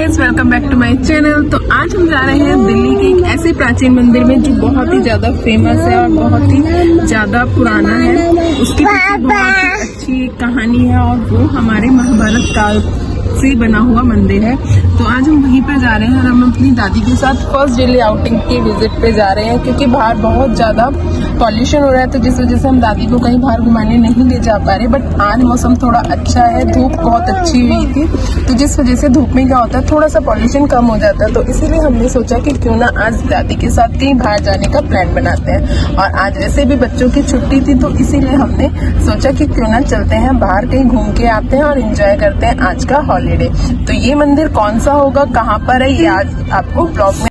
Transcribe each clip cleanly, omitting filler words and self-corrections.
Guys, welcome back to my channel. तो आज हम जा रहे हैं दिल्ली के एक ऐसे प्राचीन मंदिर में जो बहुत ही ज्यादा फेमस है और बहुत ही ज्यादा पुराना है। उसकी पीछे बहुत ही अच्छी कहानी है और वो हमारे महाभारत काल से बना हुआ मंदिर है। तो आज हम वहीं पर जा रहे हैं और हम अपनी दादी के साथ फर्स्ट डेली आउटिंग की विजिट पे जा रहे हैं, क्योंकि बाहर बहुत ज्यादा पॉल्यूशन हो रहा है, तो जिस वजह से हम दादी को कहीं बाहर घुमाने नहीं ले जा पा रहे। बट आज मौसम थोड़ा अच्छा है, धूप बहुत अच्छी हुई थी, तो जिस वजह से धूप में क्या होता है थोड़ा सा पॉल्यूशन कम हो जाता है। तो इसीलिए हमने सोचा कि क्यों ना आज दादी के साथ कहीं बाहर जाने का प्लान बनाते हैं। और आज वैसे भी बच्चों की छुट्टी थी, तो इसीलिए हमने सोचा कि क्यों ना चलते हैं बाहर, कहीं घूम के आते हैं और एंजॉय करते हैं आज का हॉलीडे। तो ये मंदिर कौन सा होगा, कहाँ पर है, ये आज आपको ब्लॉग में।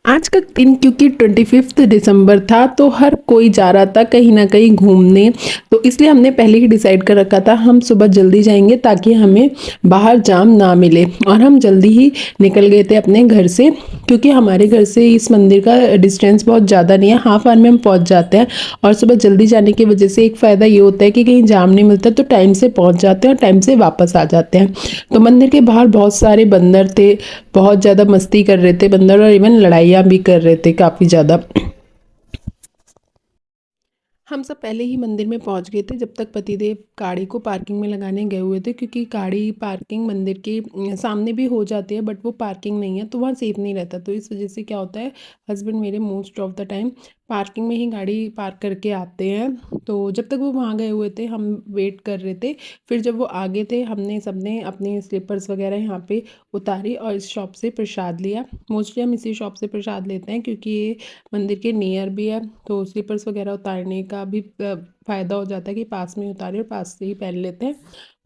आज का दिन क्योंकि 25 दिसंबर था तो हर कोई जा रहा था कहीं ना कहीं घूमने, तो इसलिए हमने पहले ही डिसाइड कर रखा था हम सुबह जल्दी जाएंगे ताकि हमें बाहर जाम ना मिले। और हम जल्दी ही निकल गए थे अपने घर से, क्योंकि हमारे घर से इस मंदिर का डिस्टेंस बहुत ज़्यादा नहीं है, हाफ आवर में हम पहुंच जाते हैं। और सुबह जल्दी जाने की वजह से एक फ़ायदा ये होता है कि कहीं जाम नहीं मिलता, तो टाइम से पहुंच जाते हैं और टाइम से वापस आ जाते हैं। तो मंदिर के बाहर बहुत सारे बंदर थे, बहुत ज़्यादा मस्ती कर रहे थे बंदर, और इवन लड़ाइयाँ भी कर रहे थे काफ़ी ज़्यादा। हम सब पहले ही मंदिर में पहुंच गए थे जब तक पतिदेव गाड़ी को पार्किंग में लगाने गए हुए थे, क्योंकि गाड़ी पार्किंग मंदिर के सामने भी हो जाती है, बट वो पार्किंग नहीं है तो वहाँ सेफ नहीं रहता। तो इस वजह से क्या होता है, हस्बैंड मेरे most of the time parking में ही गाड़ी पार्क करके आते हैं। तो जब तक वो वहाँ गए हुए थे हम वेट कर रहे थे। फिर जब वो आगे थे हमने सबने अपने स्लीपर्स वगैरह यहाँ पे उतारी और इस शॉप से प्रसाद लिया। मोस्टली हम इसी शॉप से प्रसाद लेते हैं क्योंकि ये मंदिर के नियर भी है, तो स्लीपर्स वगैरह उतारने का भी फ़ायदा हो जाता है कि पास में उतारे और पास से ही पहन लेते हैं।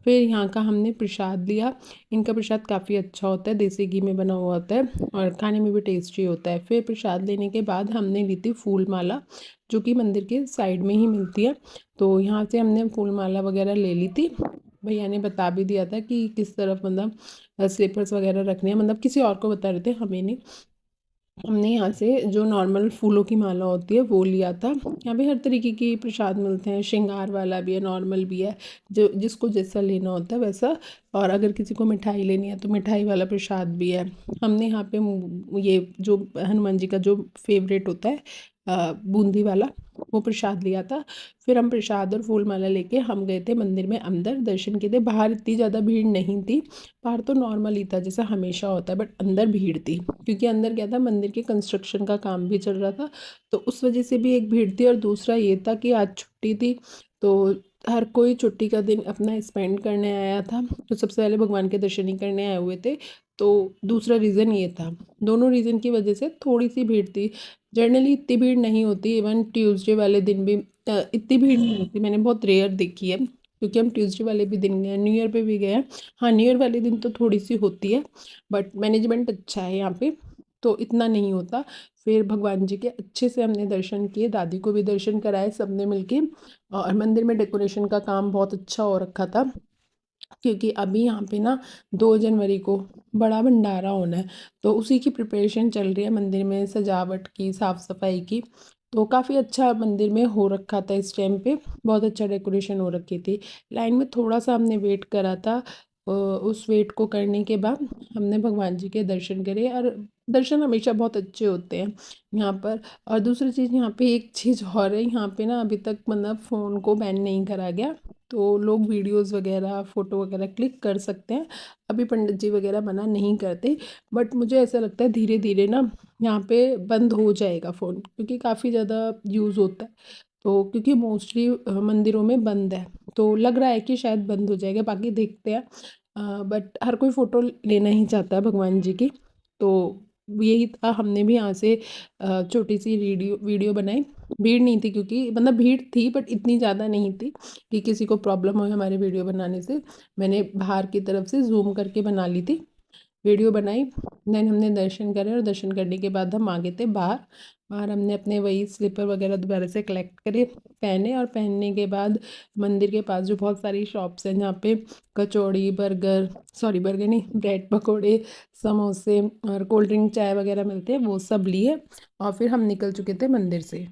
फिर यहाँ का हमने प्रसाद लिया। इनका प्रसाद काफ़ी अच्छा होता है, देसी घी में बना हुआ होता है और खाने में भी टेस्टी होता है। फिर प्रसाद लेने के बाद हमने ली थी फूल माला, जो कि मंदिर के साइड में ही मिलती है। तो यहाँ से हमने फूल माला वगैरह ले ली थी। भैया ने बता भी दिया था कि किस तरफ मतलब स्लीपर्स वगैरह रखने हैं, मतलब किसी और को बता रहे थे, हमें नहीं। हमने यहाँ से जो नॉर्मल फूलों की माला होती है वो लिया था। यहाँ पे हर तरीके की प्रसाद मिलते हैं, श्रृंगार वाला भी है, नॉर्मल भी है, जो जिसको जैसा लेना होता है वैसा। और अगर किसी को मिठाई लेनी है तो मिठाई वाला प्रसाद भी है। हमने यहाँ पे ये जो हनुमान जी का जो फेवरेट होता है बूंदी वाला, वो प्रसाद लिया था। फिर हम प्रसाद और फूल माला लेके हम गए थे मंदिर में अंदर, दर्शन किए थे। बाहर इतनी ज़्यादा भीड़ नहीं थी, बाहर तो नॉर्मल ही था जैसा हमेशा होता है, बट अंदर भीड़ थी क्योंकि अंदर क्या था, मंदिर के कंस्ट्रक्शन का काम भी चल रहा था, तो उस वजह से भी एक भीड़ थी। और दूसरा ये था कि आज छुट्टी थी, तो हर कोई छुट्टी का दिन अपना स्पेंड करने आया था, तो सबसे पहले भगवान के दर्शन ही करने आए हुए थे। तो दूसरा रीज़न ये था, दोनों रीज़न की वजह से थोड़ी सी भीड़ थी। जनरली इतनी भीड़ नहीं होती, इवन ट्यूसडे वाले दिन भी इतनी भीड़ नहीं होती, मैंने बहुत रेयर देखी है, क्योंकि हम ट्यूसडे वाले भी दिन गए, न्यू ईयर पे भी गए हैं। हाँ, न्यू ईयर वाले दिन तो थोड़ी सी होती है, बट मैनेजमेंट अच्छा है यहाँ पे, तो इतना नहीं होता। फिर भगवान जी के अच्छे से हमने दर्शन किए, दादी को भी दर्शन कराए सबने मिलके। और मंदिर में डेकोरेशन का काम बहुत अच्छा हो रखा था, क्योंकि अभी यहाँ पे ना 2 जनवरी को बड़ा भंडारा होना है, तो उसी की प्रिपरेशन चल रही है मंदिर में, सजावट की, साफ़ सफाई की। तो काफ़ी अच्छा मंदिर में हो रखा था इस टाइम पे, बहुत अच्छा डेकोरेशन हो रखी थी। लाइन में थोड़ा सा हमने वेट करा था, उस वेट को करने के बाद हमने भगवान जी के दर्शन करे, और दर्शन हमेशा बहुत अच्छे होते हैं यहाँ पर। और दूसरी चीज़, यहाँ पे एक चीज़ और है, यहाँ पे ना अभी तक मतलब फ़ोन को बैन नहीं करा गया, तो लोग वीडियोस वगैरह फ़ोटो वगैरह क्लिक कर सकते हैं। अभी पंडित जी वगैरह मना नहीं करते, बट मुझे ऐसा लगता है धीरे धीरे ना यहाँ पे बंद हो जाएगा फ़ोन, क्योंकि काफ़ी ज़्यादा यूज़ होता है। तो क्योंकि मोस्टली मंदिरों में बंद है, तो लग रहा है कि शायद बंद हो जाएगा, बाकी देखते हैं। बट हर कोई फ़ोटो लेना ही चाहता है भगवान जी की, तो यही था। हमने भी यहाँ से छोटी सी वीडियो वीडियो बनाई। भीड़ नहीं थी, क्योंकि मतलब भीड़ थी बट इतनी ज़्यादा नहीं थी कि किसी को प्रॉब्लम हो हमारे वीडियो बनाने से। मैंने बाहर की तरफ से जूम करके बना ली थी, वीडियो बनाई। देन हमने दर्शन करे, और दर्शन करने के बाद हम आ गए थे बाहर। बाहर हमने अपने वही स्लीपर वगैरह दोबारा से कलेक्ट करे, पहने, और पहनने के बाद मंदिर के पास जो बहुत सारी शॉप्स हैं जहाँ पे कचौड़ी, बर्गर, सॉरी बर्गर नहीं, ब्रेड पकोड़े, समोसे और कोल्ड ड्रिंक, चाय वगैरह मिलते हैं, वो सब लिए। और फिर हम निकल चुके थे मंदिर से।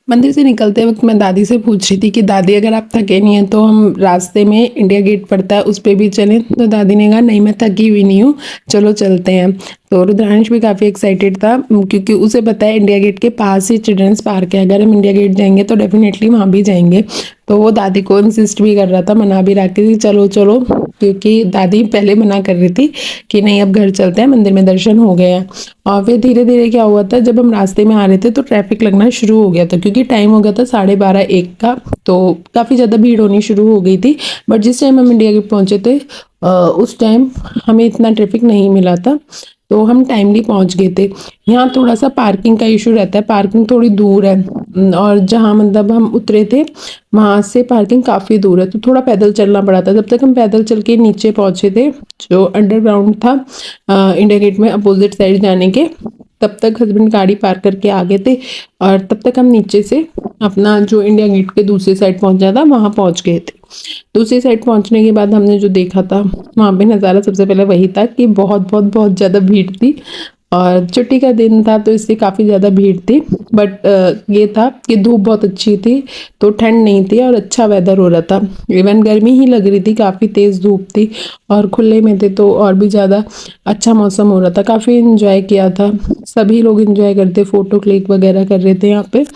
मंदिर से निकलते वक्त मैं दादी से पूछ रही थी कि दादी अगर आप थके नहीं हैं तो हम रास्ते में इंडिया गेट पड़ता है उस पे भी चलें, तो दादी ने कहा नहीं मैं थकी हुई नहीं हूँ, चलो चलते हैं। तो रुद्रांश भी काफ़ी एक्साइटेड था क्योंकि उसे पता है इंडिया गेट के पास ही चिल्ड्रंस पार्क है, अगर हम इंडिया गेट जाएंगे तो डेफिनेटली वहाँ भी जाएंगे। तो वो दादी को इंसिस्ट भी कर रहा था, मना भी रहा कि चलो चलो, क्योंकि दादी पहले मना कर रही थी कि नहीं अब घर चलते हैं, मंदिर में दर्शन हो गए हैं। और फिर धीरे धीरे क्या हुआ था, जब हम रास्ते में आ रहे थे तो ट्रैफिक लगना शुरू हो गया था क्योंकि टाइम हो गया था 12:30-1 का, तो काफ़ी ज़्यादा भीड़ होनी शुरू हो गई थी। बट जिस टाइम हम इंडिया गेट पहुँचे थे उस टाइम हमें इतना ट्रैफिक नहीं मिला था, तो हम टाइमली पहुंच गए थे। यहाँ थोड़ा सा पार्किंग का इशू रहता है, पार्किंग थोड़ी दूर है और जहाँ मतलब हम उतरे थे वहाँ से पार्किंग काफ़ी दूर है, तो थोड़ा पैदल चलना पड़ा था। जब तक हम पैदल चल के नीचे पहुँचे थे जो अंडरग्राउंड था इंडिया गेट में अपोजिट साइड जाने के, तब तक हस्बैंड गाड़ी पार्क करके आ गए थे और तब तक हम नीचे से अपना जो इंडिया गेट के दूसरी साइड पहुंचा था वहाँ पहुंच गए थे। दूसरी साइड पहुंचने के बाद हमने जो देखा था वहाँ पे नज़ारा सबसे पहले वही था कि बहुत बहुत बहुत ज़्यादा भीड़ थी और छुट्टी का दिन था तो इसलिए काफ़ी ज़्यादा भीड़ थी। बट ये था कि धूप बहुत अच्छी थी तो ठंड नहीं थी और अच्छा वेदर हो रहा था। इवन गर्मी ही लग रही थी, काफ़ी तेज़ धूप थी और खुले में थे तो और भी ज़्यादा अच्छा मौसम हो रहा था। काफ़ी इन्जॉय किया था, सभी लोग इन्जॉय करते, फ़ोटो क्लिक वगैरह कर रहे थे यहाँ पे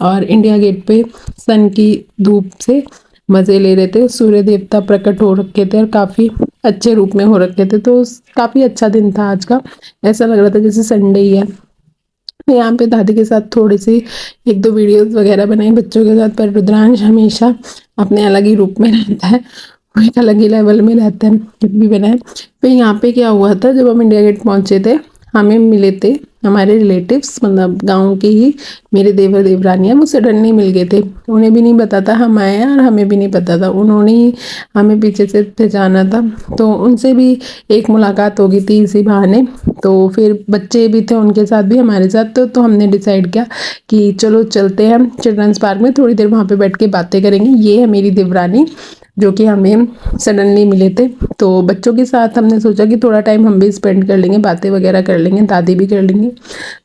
और इंडिया गेट पे सन की धूप से मज़े ले रहे थे। सूर्य देवता प्रकट हो रखे थे और काफ़ी अच्छे रूप में हो रखे थे, तो काफ़ी अच्छा दिन था आज का। ऐसा लग रहा था जैसे संडे ही है। मैं यहाँ पे दादी के साथ थोड़ी सी 1-2 वीडियोस वगैरह बनाई बच्चों के साथ, पर रुद्रांश हमेशा अपने अलग ही रूप में रहता है, वो एक अलग ही लेवल में रहता है जब भी बनाए। फिर यहाँ पे क्या हुआ था, जब हम इंडिया गेट पहुँचे थे हमें मिले थे हमारे रिलेटिव्स, मतलब गांव के ही मेरे देवर देवरानियाँ, वो सडनली मिल गए थे। उन्हें भी नहीं पता था हम आए हैं और हमें भी नहीं पता था, उन्होंने ही हमें पीछे से पहचाना था, तो उनसे भी एक मुलाकात हो गई थी इसी बहाने। तो फिर बच्चे भी थे उनके साथ भी हमारे साथ, तो हमने डिसाइड किया कि चलो चलते हैं हम चिल्ड्रंस पार्क में, थोड़ी देर वहाँ पे बैठ के बातें करेंगे। ये है मेरी देवरानी जो कि हमें सडनली मिले थे, तो बच्चों के साथ हमने सोचा कि थोड़ा टाइम हम भी स्पेंड कर लेंगे, बातें वगैरह कर लेंगे, दादी भी कर लेंगे।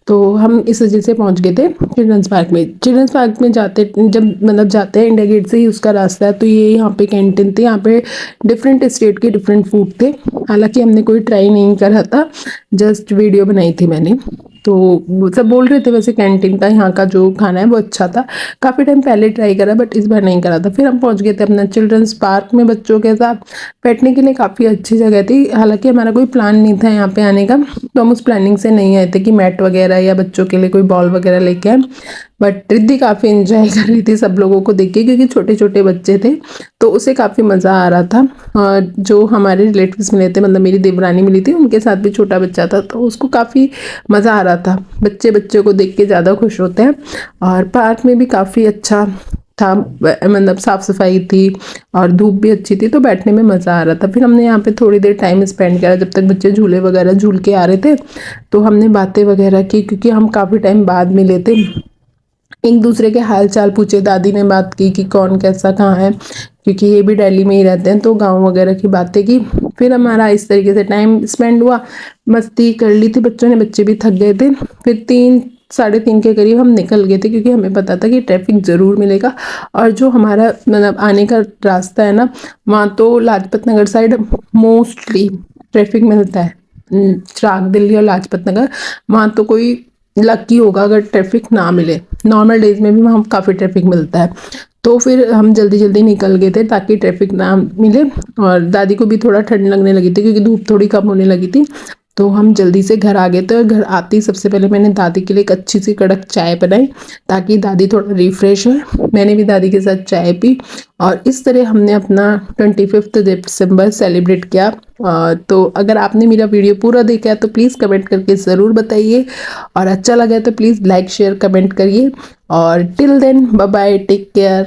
तो हम इस वजह से पहुंच गए थे चिल्ड्रंस पार्क में। चिल्ड्रंस पार्क में जाते जब मतलब जाते हैं इंडिया गेट से ही उसका रास्ता है, तो ये यहाँ पे कैंटीन थी, यहाँ पे डिफरेंट स्टेट के डिफरेंट फूड थे। हालांकि हमने कोई ट्राई नहीं करा था, जस्ट वीडियो बनाई थी मैंने। तो सब बोल रहे थे वैसे कैंटीन का यहाँ का जो खाना है वो अच्छा था, काफ़ी टाइम पहले ट्राई करा बट इस बार नहीं करा था। फिर हम पहुँच गए थे अपना चिल्ड्रंस पार्क में बच्चों के साथ बैठने के लिए, काफ़ी अच्छी जगह थी। हालांकि हमारा कोई प्लान नहीं था यहाँ पे आने का, तो हम उस प्लानिंग से नहीं आए थे कि मैट वगैरह या बच्चों के लिए कोई बॉल वगैरह लेके आए। बट रिद्धि काफ़ी इंजॉय कर रही थी सब लोगों को देख के, क्योंकि छोटे छोटे बच्चे थे तो उसे काफ़ी मज़ा आ रहा था। और जो हमारे रिलेटिव्स मिले थे, मतलब मेरी देवरानी मिली थी, उनके साथ भी छोटा बच्चा था, तो उसको काफ़ी मज़ा आ रहा था। बच्चे बच्चों को देख के ज़्यादा खुश होते हैं। और पार्क में भी काफ़ी अच्छा था, मतलब साफ़ सफाई थी और धूप भी अच्छी थी, तो बैठने में मज़ा आ रहा था। फिर हमने यहाँ पे थोड़ी देर टाइम स्पेंड किया, जब तक बच्चे झूले वगैरह झूल के आ रहे थे तो हमने बातें वगैरह की, क्योंकि हम काफ़ी टाइम बाद मिले थे। एक दूसरे के हाल चाल पूछे, दादी ने बात की कि कौन कैसा कहाँ है, क्योंकि ये भी दिल्ली में ही रहते हैं, तो गांव वगैरह की बातें की। फिर हमारा इस तरीके से टाइम स्पेंड हुआ, मस्ती कर ली थी बच्चों ने, बच्चे भी थक गए थे। फिर 3-3:30 के करीब हम निकल गए थे, क्योंकि हमें पता था कि ट्रैफिक ज़रूर मिलेगा। और जो हमारा मतलब आने का रास्ता है ना, वहाँ तो Lajpat Nagar side mostly traffic मिलता है। चिराग दिल्ली और लाजपत नगर, वहाँ तो कोई लकी होगा अगर ट्रैफिक ना मिले। नॉर्मल डेज में भी वहाँ काफ़ी ट्रैफिक मिलता है। तो फिर हम जल्दी जल्दी निकल गए थे ताकि ट्रैफिक ना मिले, और दादी को भी थोड़ा ठंड लगने लगी थी क्योंकि धूप थोड़ी कम होने लगी थी। तो हम जल्दी से घर आ गए थे, और घर आते ही सबसे पहले मैंने दादी के लिए एक अच्छी सी कड़क चाय बनाई ताकि दादी थोड़ा रिफ्रेश हो। मैंने भी दादी के साथ चाय पी, और इस तरह हमने अपना 25 दिसंबर सेलिब्रेट किया। तो अगर आपने मेरा वीडियो पूरा देखा है तो प्लीज़ कमेंट करके ज़रूर बताइए, और अच्छा लगा है तो प्लीज़ लाइक शेयर कमेंट करिए। और till then bye bye, take care.